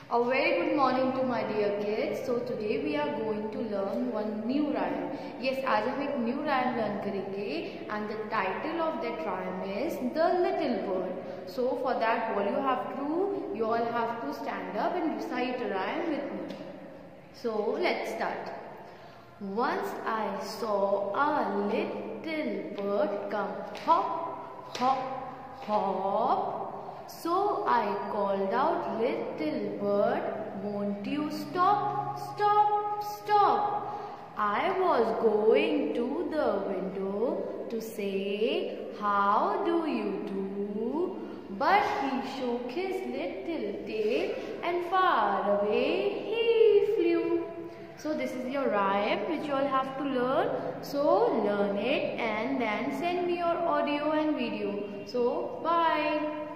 A very good morning to my dear kids. So today we are going to learn one new rhyme. Yes, आज हम एक new rhyme learn करेंगे and the title of that rhyme is The Little Bird. So for that you all have to stand up and recite a rhyme with me. So let's start. Once I saw a little bird come hop, hop, hop. So I called out, little bird, won't you stop, stop, stop. I was going to the window to say, how do you do? But he shook his little tail and far away he flew. So this is your rhyme which you all have to learn. So learn it and then send me your audio and video. So bye.